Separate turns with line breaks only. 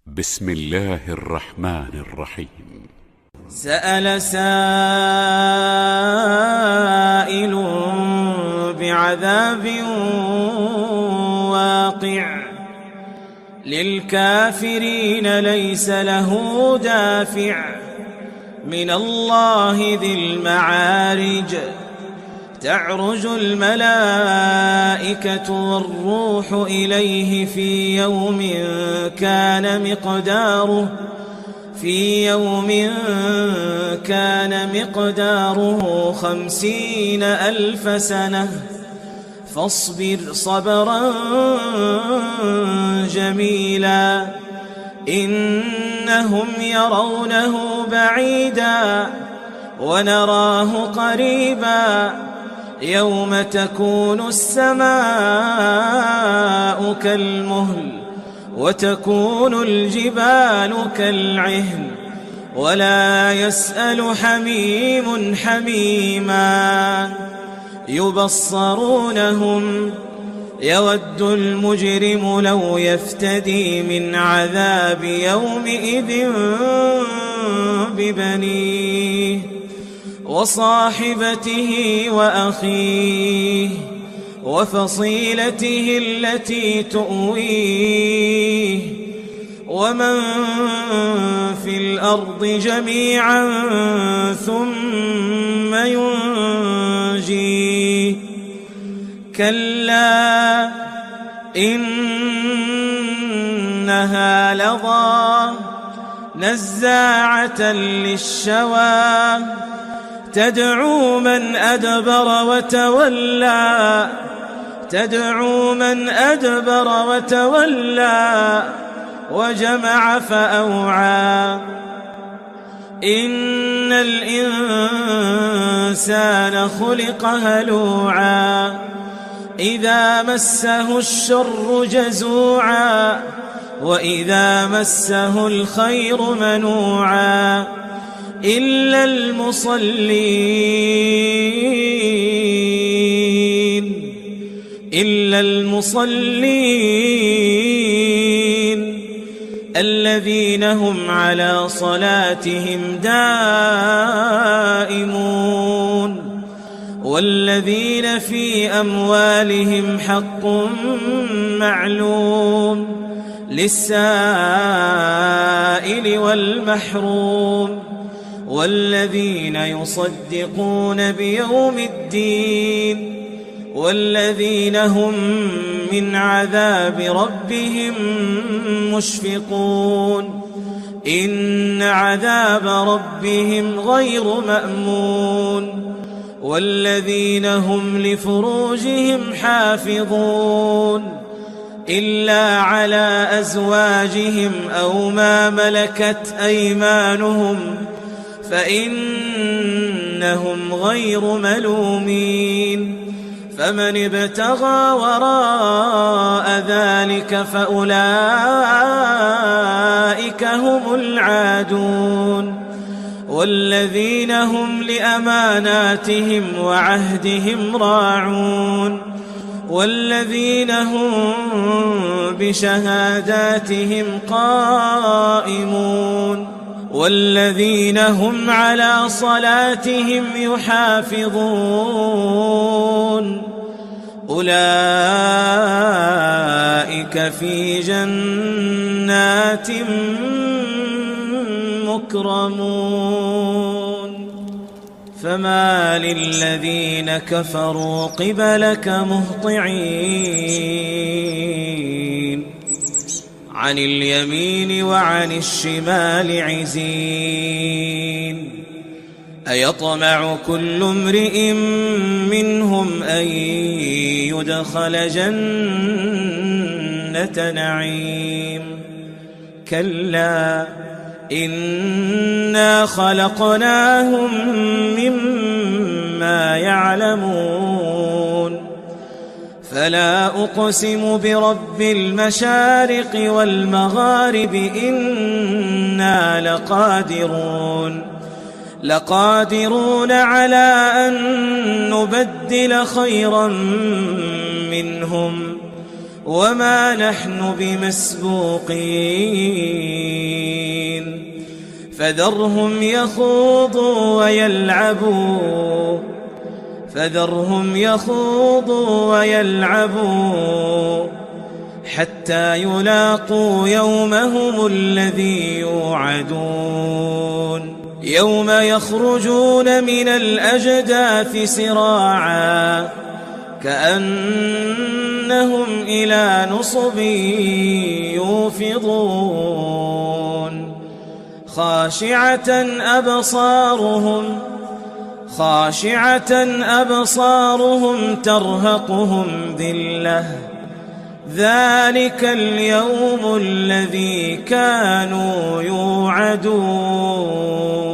بسم الله الرحمن الرحيم.
سأل سائل بعذاب واقع للكافرين ليس له دافع من الله ذي المعارج تعرج الملائكة والروح إليه في يوم كان مقداره 50,000 سنة فاصبر صبرا جميلا إنهم يرونه بعيدا ونراه قريبا يوم تكون السماء كالمهل وتكون الجبال كالعهن ولا يسأل حميم حميما يبصرونهم يود المجرم لو يفتدي من عذاب يومئذ ببنيه وصاحبته وأخيه وفصيلته التي تؤويه ومن في الأرض جميعا ثم ينجيه كلا إنها لظى نزاعة للشوى تدعو من أدبر وتولى وجمع فأوعى إن الإنسان خلق هلوعا إذا مسه الشر جزوعا وإذا مسه الخير منوعا إلا المصلين الذين هم على صلاتهم دائمون والذين في أموالهم حق معلوم للسائل والمحروم والذين يصدقون بيوم الدين والذين هم من عذاب ربهم مشفقون إن عذاب ربهم غير مأمون والذين هم لفروجهم حافظون إلا على أزواجهم أو ما ملكت أيمانهم فإنهم غير ملومين فمن ابتغى وراء ذلك فأولئك هم العادون والذين هم لأماناتهم وعهدهم راعون والذين هم بشهاداتهم قائمون والذين هم على صلاتهم يحافظون أولئك في جنات مكرمون فما للذين كفروا قبلك مهطعين عن اليمين وعن الشمال عزين أيطمع كل امرئ منهم أن يدخل جنة نعيم كلا إنا خلقناهم مما يعلمون فلا أقسم برب المشارق والمغارب إنا لقادرون على أن نبدل خيرا منهم وما نحن بمسبوقين فذرهم يخوضوا ويلعبوا حتى يلاقوا يومهم الذي يوعدون يوم يخرجون من الأجداث سراعا كأنهم إلى نصب يوفضون خاشعة أبصارهم ترهقهم ذلة ذلك اليوم الذي كانوا يوعدون